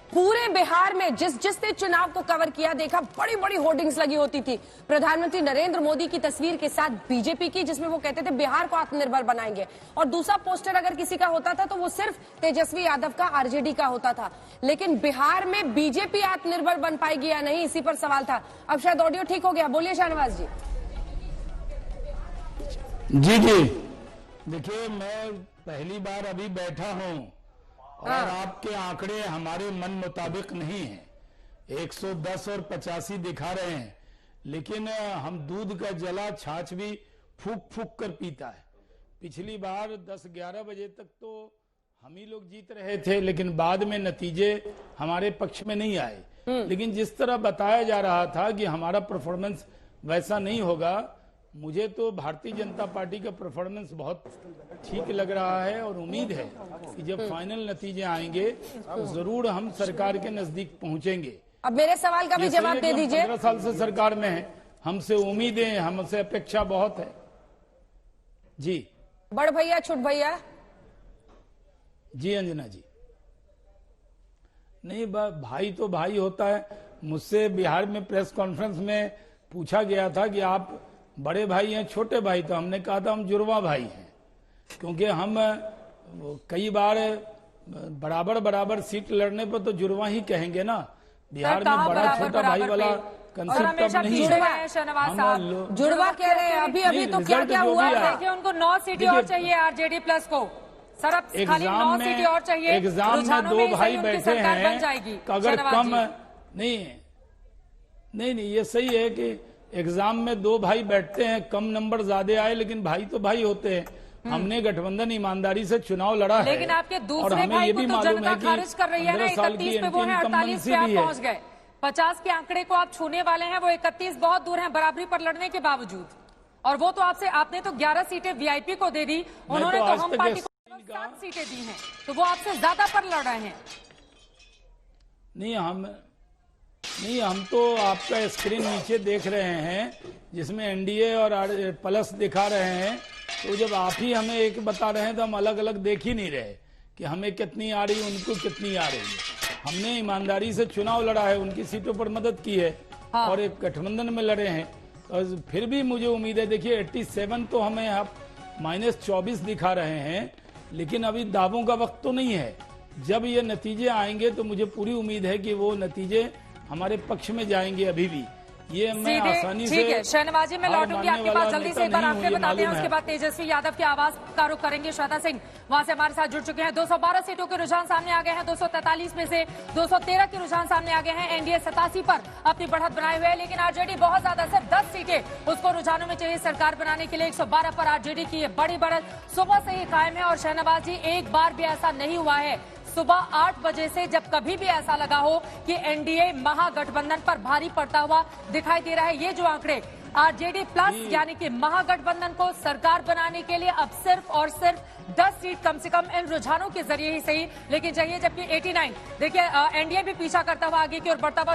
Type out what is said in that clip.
पूरे बिहार में जिसने चुनाव को कवर किया देखा, बड़ी बड़ी होर्डिंग्स लगी होती थी प्रधानमंत्री नरेंद्र मोदी की तस्वीर के साथ बीजेपी की, जिसमें वो कहते थे बिहार को आत्मनिर्भर बनाएंगे। और दूसरा पोस्टर अगर किसी का होता था तो वो सिर्फ तेजस्वी यादव का, आरजेडी का होता था। लेकिन बिहार में बीजेपी आत्मनिर्भर बन पाएगी या नहीं, इसी पर सवाल था। अब शायद ऑडियो ठीक हो गया, बोलिए शाहनवाज जी। जी देखिए, मैं पहली बार अभी बैठा हूं और आपके आंकड़े हमारे मन मुताबिक नहीं हैं। 110 और 85 दिखा रहे हैं, लेकिन हम दूध का जला छाछ भी फूक फूक कर पीता है। पिछली बार 10-11 बजे तक तो हम ही लोग जीत रहे थे, लेकिन बाद में नतीजे हमारे पक्ष में नहीं आए। लेकिन जिस तरह बताया जा रहा था कि हमारा परफॉर्मेंस वैसा नहीं होगा, मुझे तो भारतीय जनता पार्टी का परफॉर्मेंस बहुत ठीक लग रहा है और उम्मीद है कि जब फाइनल नतीजे आएंगे तो जरूर हम सरकार के नजदीक पहुंचेंगे। अब मेरे सवाल का भी जवाब दे दीजिए। 15 साल से सरकार में है, हमसे उम्मीदें, हमसे अपेक्षा बहुत है। जी बड़ भैया छुट भैया। जी अंजना जी, नहीं भाई तो भाई होता है। मुझसे बिहार में प्रेस कॉन्फ्रेंस में पूछा गया था कि आप बड़े भाई हैं छोटे भाई, तो हमने कहा था हम जुड़वा भाई हैं, क्योंकि हम कई बार बराबर सीट लड़ने पर तो जुड़वा ही कहेंगे ना। बिहार में बड़ा छोटा भाई वाला कंसेप्ट अब नहीं है। जुड़वा कह रहे हैं। अभी तो क्या हुआ देखिए, उनको 9 सीटें और चाहिए आरजेडी प्लस को। सर अब खाली 9 सीटें और चाहिए। एग्जाम में 2 भाई बैठे हैं, अगर कम नहीं ये सही है कि एग्जाम में 2 भाई बैठते हैं, कम नंबर ज्यादा आए, लेकिन भाई तो भाई होते हैं। हमने गठबंधन ईमानदारी से चुनाव लड़ा है, लेकिन आपके दूसरे भाई को तो जनता खारिज कर रही है ना। 31 पे वो है, 48 पे आप पहुंच गए। 50 के आंकड़े को आप छूने वाले हैं, वो 31 बहुत दूर है बराबरी पर लड़ने के बावजूद। और वो तो आपने तो 11 सीटें वीआईपी को दे दी, उन्होंने तो हम पार्टी को 7 सीटें दी हैं, तो वो आपसे ज्यादा पर लड़ रहे हैं। नहीं, हम तो आपका स्क्रीन नीचे देख रहे हैं जिसमें एनडीए और प्लस दिखा रहे हैं। तो जब आप ही हमें एक बता रहे हैं तो हम अलग अलग देख ही नहीं रहे कि हमें कितनी आ रही है, उनको कितनी आ रही है। हमने ईमानदारी से चुनाव लड़ा है, उनकी सीटों पर मदद की है और एक गठबंधन में लड़े हैं। और फिर भी मुझे उम्मीद है, देखिए 87 तो हमें आप -24 दिखा रहे हैं, लेकिन अभी दावों का वक्त तो नहीं है। जब ये नतीजे आएंगे तो मुझे पूरी उम्मीद है कि वो नतीजे हमारे पक्ष में जाएंगे। अभी भी ये मैं आसानी से, ठीक है शहनवाज जी, मैं लौटूंगी आपके पास जल्दी से। एक बार आपसे बताते हैं, उसके बाद तेजस्वी यादव के आवाज का रुख करेंगे। श्वेता सिंह वहां से हमारे साथ जुड़ चुके हैं। 212 सीटों के रुझान सामने आ गए हैं। 243 में से 213 के रुझान सामने आ गए हैं। एनडीए 87 पर अपनी बढ़त बनाए हुए है, लेकिन आरजेडी बहुत ज्यादा, सिर्फ 10 सीटें उसको रुझानों में चाहिए सरकार बनाने के लिए। 112 पर आरजेडी की ये बड़ी बढ़त सुबह से ही कायम है। और शहनवाज जी, एक बार भी ऐसा नहीं हुआ है सुबह 8 बजे से जब कभी भी ऐसा लगा हो कि एनडीए महागठबंधन पर भारी पड़ता हुआ दिखाई दे रहा है। ये जो आंकड़े आरजेडी प्लस यानी कि महागठबंधन को सरकार बनाने के लिए अब सिर्फ और सिर्फ 10 सीट कम से कम इन रुझानों के जरिए ही सही, लेकिन चाहिए। जबकि 89 देखिए एनडीए भी पीछा करता हुआ आगे की ओर बढ़ता हुआ